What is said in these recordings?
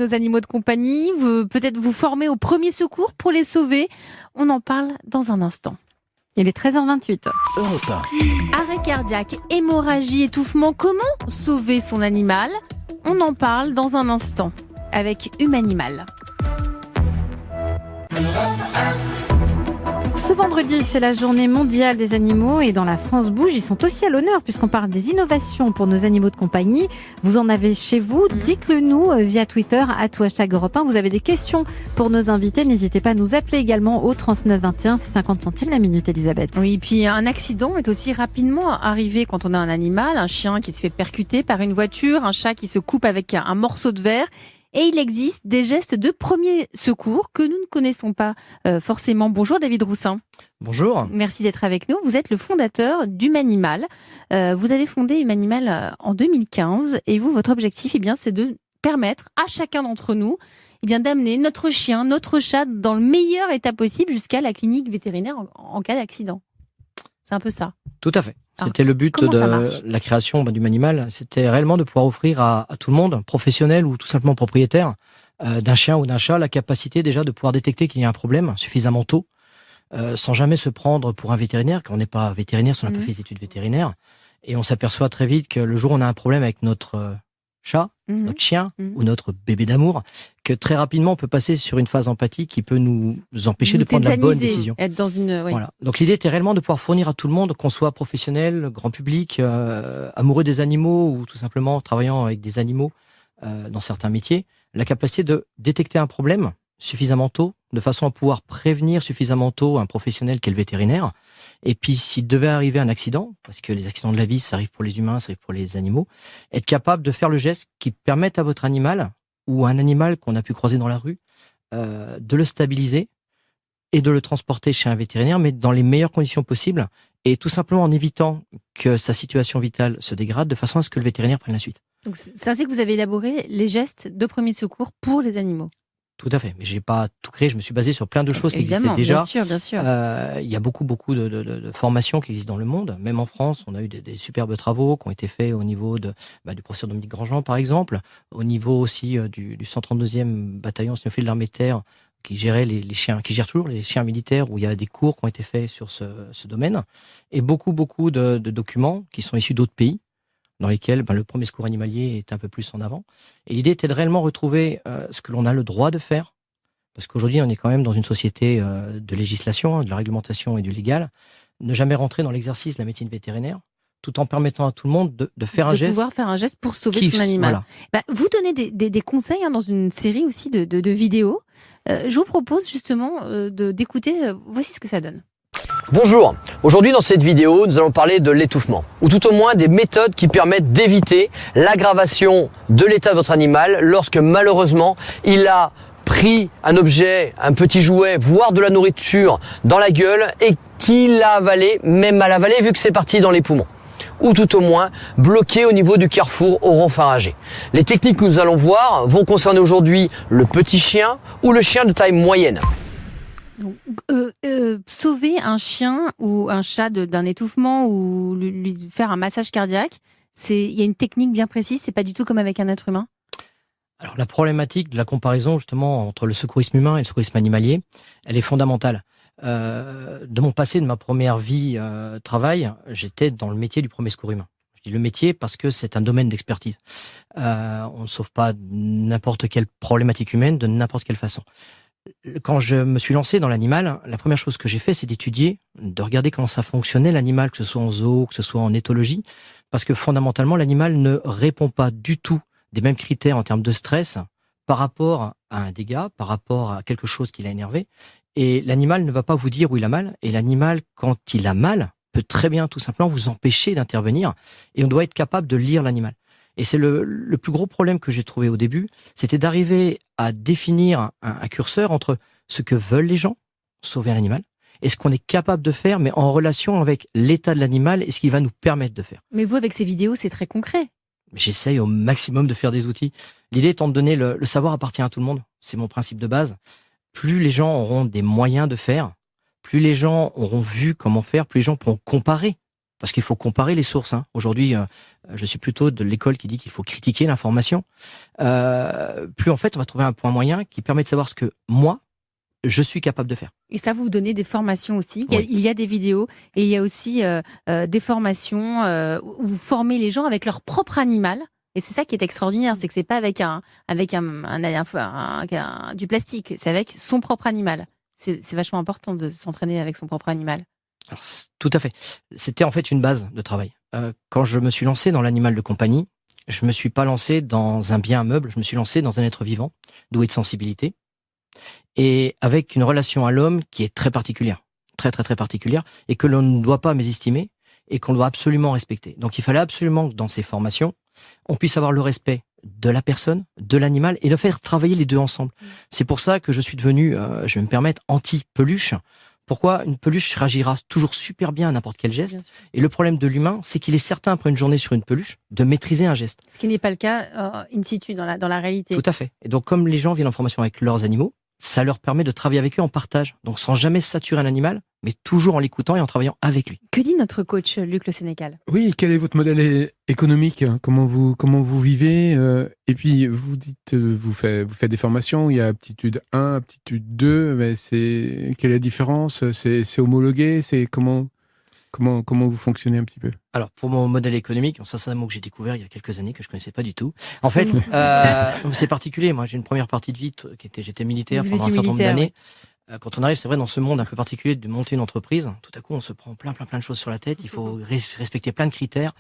nos animaux de compagnie, peut-être vous former au premier secours pour les sauver. On en parle dans un instant. Il est 13h28. Europe 1. Arrêt cardiaque, hémorragie, étouffement, comment sauver son animal? On en parle dans un instant avec Humanimal. Ce vendredi, c'est la journée mondiale des animaux et dans la France Bouge, ils sont aussi à l'honneur puisqu'on parle des innovations pour nos animaux de compagnie. Vous en avez chez vous, dites-le nous via Twitter, #Europe 1. Vous avez des questions pour nos invités, n'hésitez pas à nous appeler également au 39 21, c'est 50 centimes la minute, Elisabeth. Oui, puis un accident est aussi rapidement arrivé quand on a un animal, un chien qui se fait percuter par une voiture, un chat qui se coupe avec un morceau de verre. Et il existe des gestes de premier secours que nous ne connaissons pas forcément. Bonjour David Roussin. Bonjour. Merci d'être avec nous. Vous êtes le fondateur d'Humanimal. Vous avez fondé Humanimal en 2015 et vous, votre objectif, c'est de permettre à chacun d'entre nous d'amener notre chien, notre chat dans le meilleur état possible jusqu'à la clinique vétérinaire en cas d'accident. C'est un peu ça. Tout à fait. Alors, c'était le but de la création d'Humanimal. C'était réellement de pouvoir offrir à tout le monde, professionnel ou tout simplement propriétaire, d'un chien ou d'un chat, la capacité déjà de pouvoir détecter qu'il y a un problème suffisamment tôt, sans jamais se prendre pour un vétérinaire, car on n'est pas vétérinaire si on n'a pas fait des études vétérinaires. Et on s'aperçoit très vite que le jour où on a un problème avec notre chat, notre chien ou notre bébé d'amour, que très rapidement on peut passer sur une phase empathique qui peut nous empêcher de prendre la bonne décision. Être dans une, oui. Voilà. Donc l'idée était réellement de pouvoir fournir à tout le monde, qu'on soit professionnel, grand public, amoureux des animaux ou tout simplement travaillant avec des animaux dans certains métiers, la capacité de détecter un problème suffisamment tôt, de façon à pouvoir prévenir suffisamment tôt un professionnel qu'est le vétérinaire. Et puis, s'il devait arriver un accident, parce que les accidents de la vie, ça arrive pour les humains, ça arrive pour les animaux, être capable de faire le geste qui permette à votre animal, ou un animal qu'on a pu croiser dans la rue, de le stabiliser et de le transporter chez un vétérinaire, mais dans les meilleures conditions possibles, et tout simplement en évitant que sa situation vitale se dégrade, de façon à ce que le vétérinaire prenne la suite. Donc, c'est ainsi que vous avez élaboré les gestes de premier secours pour les animaux. Tout à fait, mais j'ai pas tout créé, je me suis basé sur plein de choses qui existaient déjà. Bien sûr, bien sûr. Il y a beaucoup de formations qui existent dans le monde, même en France, on a eu des superbes travaux qui ont été faits au niveau du professeur Dominique Grandjean par exemple, au niveau aussi du 132e bataillon cynophile de l'armée de terre qui gérait les chiens, qui gère toujours les chiens militaires, où il y a des cours qui ont été faits sur ce domaine, et beaucoup de documents qui sont issus d'autres pays, dans lesquels le premier secours animalier est un peu plus en avant. Et l'idée était de réellement retrouver ce que l'on a le droit de faire, parce qu'aujourd'hui on est quand même dans une société de législation, de la réglementation et du légal, ne jamais rentrer dans l'exercice de la médecine vétérinaire, tout en permettant à tout le monde de faire un geste. De pouvoir faire un geste pour sauver son animal. Voilà. Vous donnez des conseils dans une série aussi de vidéos. Je vous propose justement d'écouter, voici ce que ça donne. Bonjour, aujourd'hui dans cette vidéo nous allons parler de l'étouffement, ou tout au moins des méthodes qui permettent d'éviter l'aggravation de l'état de votre animal lorsque malheureusement il a pris un objet, un petit jouet, voire de la nourriture dans la gueule et qu'il l'a avalé, même mal avalé vu que c'est parti dans les poumons. Ou tout au moins bloqué au niveau du carrefour oropharyngé. Les techniques que nous allons voir vont concerner aujourd'hui le petit chien ou le chien de taille moyenne. Donc, sauver un chien ou un chat d'un étouffement ou lui faire un massage cardiaque, il y a une technique bien précise, c'est pas du tout comme avec un être humain. Alors la problématique de la comparaison justement entre le secourisme humain et le secourisme animalier, elle est fondamentale. De mon passé, de ma première vie travail, j'étais dans le métier du premier secours humain. Je dis le métier parce que c'est un domaine d'expertise. On ne sauve pas n'importe quelle problématique humaine de n'importe quelle façon. Quand je me suis lancé dans l'animal, la première chose que j'ai fait, c'est d'étudier, de regarder comment ça fonctionnait l'animal, que ce soit en zoo, que ce soit en éthologie, parce que fondamentalement, l'animal ne répond pas du tout des mêmes critères en termes de stress par rapport à un dégât, par rapport à quelque chose qui l'a énervé. Et l'animal ne va pas vous dire où il a mal. Et l'animal, quand il a mal, peut très bien tout simplement vous empêcher d'intervenir. Et on doit être capable de lire l'animal. Et c'est le plus gros problème que j'ai trouvé au début, c'était d'arriver à définir un curseur entre ce que veulent les gens, sauver un animal, et ce qu'on est capable de faire, mais en relation avec l'état de l'animal et ce qu'il va nous permettre de faire. Mais vous, avec ces vidéos, c'est très concret. J'essaye au maximum de faire des outils. L'idée étant de donner le savoir appartient à tout le monde. C'est mon principe de base. Plus les gens auront des moyens de faire, plus les gens auront vu comment faire, plus les gens pourront comparer parce qu'il faut comparer les sources. Hein. Aujourd'hui, je suis plutôt de l'école qui dit qu'il faut critiquer l'information. Plus en fait, on va trouver un point moyen qui permet de savoir ce que moi, je suis capable de faire. Et ça, vous donnez des formations aussi. Oui. Il y a des vidéos et il y a aussi des formations où vous formez les gens avec leur propre animal. Et c'est ça qui est extraordinaire, c'est que c'est pas avec du plastique, c'est avec son propre animal. C'est vachement important de s'entraîner avec son propre animal. Alors, tout à fait. C'était en fait une base de travail. Quand je me suis lancé dans l'animal de compagnie, je me suis pas lancé dans un bien meuble, je me suis lancé dans un être vivant, doué de sensibilité, et avec une relation à l'homme qui est très particulière, très très très particulière, et que l'on ne doit pas mésestimer, et qu'on doit absolument respecter. Donc il fallait absolument que dans ces formations, on puisse avoir le respect de la personne, de l'animal, et de faire travailler les deux ensemble. C'est pour ça que je suis devenu, je vais me permettre, anti-peluche. Pourquoi? Une peluche réagira toujours super bien à n'importe quel geste. Et le problème de l'humain, c'est qu'il est certain, après une journée sur une peluche, de maîtriser un geste. Ce qui n'est pas le cas in situ, dans la réalité. Tout à fait. Et donc, comme les gens viennent en formation avec leurs animaux, ça leur permet de travailler avec eux en partage. Donc, sans jamais saturer un animal, mais toujours en l'écoutant et en travaillant avec lui. Que dit notre coach, Luc Le Sénécal? Oui, quel est votre modèle économique? Comment vous vivez? Et puis, vous dites, vous faites des formations, il y a aptitude 1, aptitude 2, mais quelle est la différence? C'est homologué? C'est comment vous fonctionnez un petit peu? Alors, pour mon modèle économique, ça c'est un mot que j'ai découvert il y a quelques années, que je connaissais pas du tout. En fait, c'est particulier. Moi, j'ai une première partie de vie j'étais militaire pendant un certain nombre d'années. Oui. Quand on arrive, c'est vrai, dans ce monde un peu particulier de monter une entreprise, tout à coup, on se prend plein de choses sur la tête. Il faut respecter plein de critères.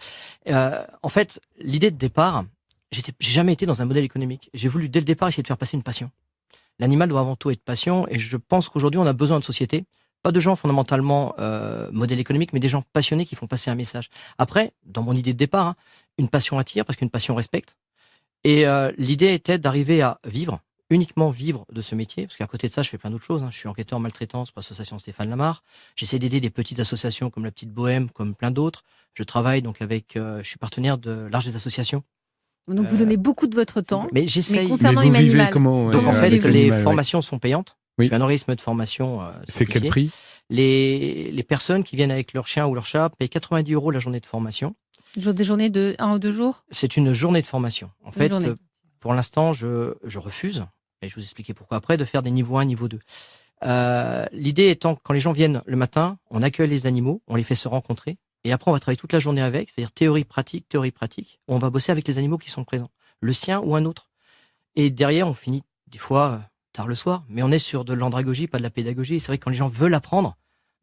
En fait, l'idée de départ, j'ai jamais été dans un modèle économique. J'ai voulu, dès le départ, essayer de faire passer une passion. L'animal doit avant tout être passion, et je pense qu'aujourd'hui, on a besoin de société. Pas de gens fondamentalement modèle économique, mais des gens passionnés qui font passer un message. Après, dans mon idée de départ, une passion attire parce qu'une passion respecte. Et l'idée était d'arriver à uniquement vivre de ce métier, parce qu'à côté de ça, je fais plein d'autres choses. Je suis enquêteur en maltraitance pour l'association Stéphane Lamar. J'essaie d'aider des petites associations comme la Petite Bohème, comme plein d'autres. Je travaille donc je suis partenaire de l'Arche des associations. Donc vous donnez beaucoup de votre temps. Mais j'essaye. Mais concernant Humanimal, donc en fait, les formations sont payantes. Oui. Je suis un organisme de formation. C'est quel prix? Les personnes qui viennent avec leur chien ou leur chat payent 90 € la journée de formation. Des journées de 1 ou 2 jours? C'est une journée de formation. En fait, pour l'instant, je refuse, et je vais vous expliquer pourquoi après, de faire des niveaux 1, niveau 2. L'idée étant que quand les gens viennent le matin, on accueille les animaux, on les fait se rencontrer, et après on va travailler toute la journée avec, c'est-à-dire théorie pratique, où on va bosser avec les animaux qui sont présents, le sien ou un autre. Et derrière, on finit des fois tard le soir, mais on est sur de l'andragogie, pas de la pédagogie. Et c'est vrai que quand les gens veulent apprendre,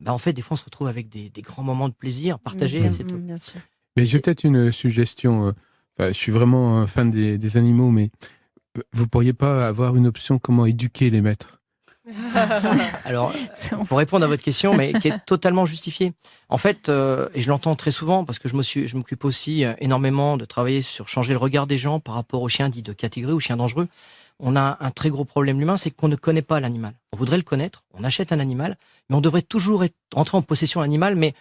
en fait, des fois, on se retrouve avec des grands moments de plaisir partagés. C'est tout. Bien sûr. Mais j'ai peut-être une suggestion. Je suis vraiment fan des animaux, mais vous pourriez pas avoir une option comment éduquer les maîtres? Alors, pour répondre à votre question, mais qui est totalement justifiée. En fait, et je l'entends très souvent, parce que je m'occupe aussi énormément de travailler sur changer le regard des gens par rapport aux chiens dits de catégorie, aux chiens dangereux. On a un très gros problème humain, c'est qu'on ne connaît pas l'animal. On voudrait le connaître, on achète un animal, mais on devrait toujours entrer en possession de l'animal, mais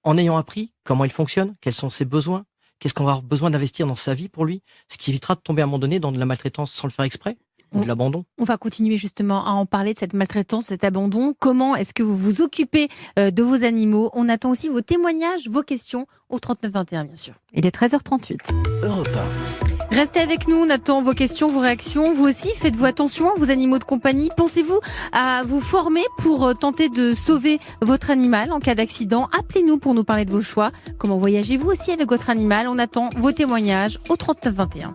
en ayant appris comment il fonctionne, quels sont ses besoins, qu'est-ce qu'on va avoir besoin d'investir dans sa vie pour lui, ce qui évitera de tomber à un moment donné dans de la maltraitance sans le faire exprès, ou de l'abandon. On va continuer justement à en parler de cette maltraitance, cet abandon. Comment est-ce que vous vous occupez de vos animaux? On attend aussi vos témoignages, vos questions au 3921, bien sûr. Il est 13h38. Europe 1. Restez avec nous, on attend vos questions, vos réactions. Vous aussi, faites-vous attention à vos animaux de compagnie. Pensez-vous à vous former pour tenter de sauver votre animal en cas d'accident? Appelez-nous pour nous parler de vos choix. Comment voyagez-vous aussi avec votre animal? On attend vos témoignages au 3921.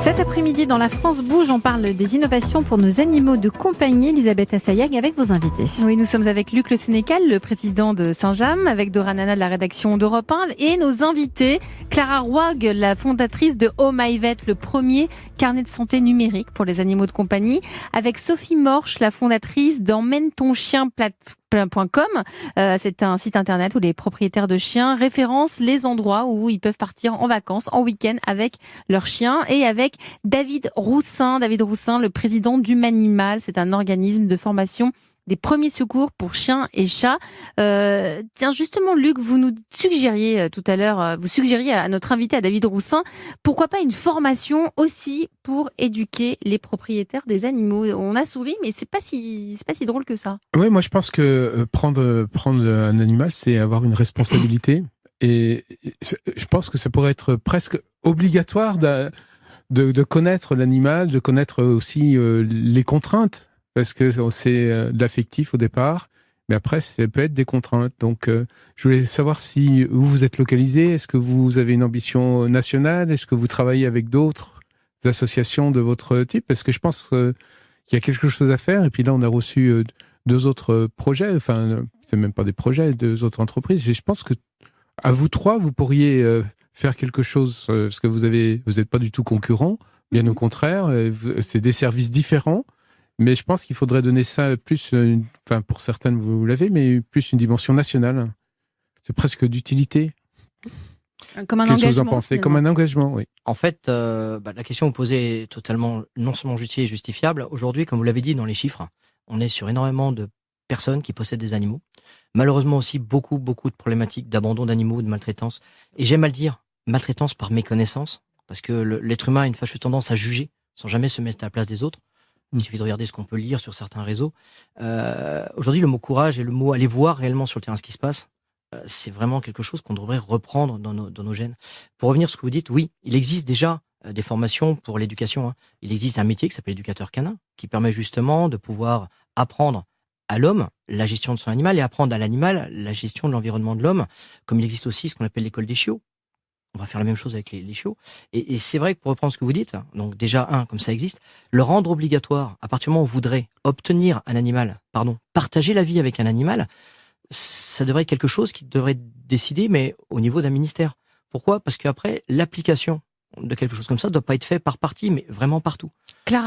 Cet après-midi, dans La France Bouge, on parle des innovations pour nos animaux de compagnie. Elisabeth Assayag avec vos invités. Oui, nous sommes avec Luc Le Sénécal, le président de Saint-James, avec Dora Nana de la rédaction d'Europe 1 et nos invités, Clara Roig, la fondatrice de Oh My Vet, le premier carnet de santé numérique pour les animaux de compagnie, avec Sophie Morche, la fondatrice d'Emmène ton chien .com. C'est un site internet où les propriétaires de chiens référencent les endroits où ils peuvent partir en vacances, en week-end avec leurs chiens, et avec David Roussin, le président d'Humanimal. C'est un organisme de formation des premiers secours pour chiens et chats. Tiens, justement, Luc, vous nous suggériez tout à l'heure, vous suggériez à notre invité, à David Roussin, pourquoi pas une formation aussi pour éduquer les propriétaires des animaux. On a souri, mais c'est pas si drôle que ça. Oui, moi je pense que prendre un animal, c'est avoir une responsabilité. Et je pense que ça pourrait être presque obligatoire de connaître l'animal, de connaître aussi les contraintes, parce que c'est de l'affectif au départ, mais après ça peut être des contraintes. Donc je voulais savoir si vous êtes localisé, est-ce que vous avez une ambition nationale, est-ce que vous travaillez avec d'autres associations de votre type, parce que je pense qu'il y a quelque chose à faire. Et puis là on a reçu 2 autres projets, enfin c'est même pas des projets, 2 autres entreprises. Et je pense que à vous 3, vous pourriez faire quelque chose, parce que vous n'êtes pas du tout concurrents, bien au contraire, c'est des services différents, mais je pense qu'il faudrait donner ça plus, enfin pour certaines vous l'avez, mais plus une dimension nationale. C'est presque d'utilité. Comme un Qu'est-ce que vous en engagement. pensez ? Comme un engagement, oui. En fait, la question que vous posez est totalement non seulement justifiée et justifiable. Aujourd'hui, comme vous l'avez dit dans les chiffres, on est sur énormément de personnes qui possèdent des animaux. Malheureusement aussi beaucoup de problématiques d'abandon d'animaux, de maltraitance. Et j'aime à le dire, maltraitance par méconnaissance, parce que l'être humain a une fâcheuse tendance à juger sans jamais se mettre à la place des autres. Il suffit de regarder ce qu'on peut lire sur certains réseaux. Aujourd'hui, le mot courage et le mot aller voir réellement sur le terrain ce qui se passe, c'est vraiment quelque chose qu'on devrait reprendre dans nos gènes. Pour revenir à ce que vous dites, oui, il existe déjà des formations pour l'éducation. Il existe un métier qui s'appelle éducateur canin, qui permet justement de pouvoir apprendre à l'homme la gestion de son animal et apprendre à l'animal la gestion de l'environnement de l'homme, comme il existe aussi ce qu'on appelle l'école des chiots. On va faire la même chose avec les chiots. Et c'est vrai que pour reprendre ce que vous dites, donc déjà, comme ça existe, le rendre obligatoire, à partir du moment où on voudrait obtenir un animal, partager la vie avec un animal, ça devrait être quelque chose qui devrait être décidé, mais au niveau d'un ministère. Pourquoi ? Parce qu'après, l'application de quelque chose comme ça ne doit pas être fait par partie, mais vraiment partout. Clara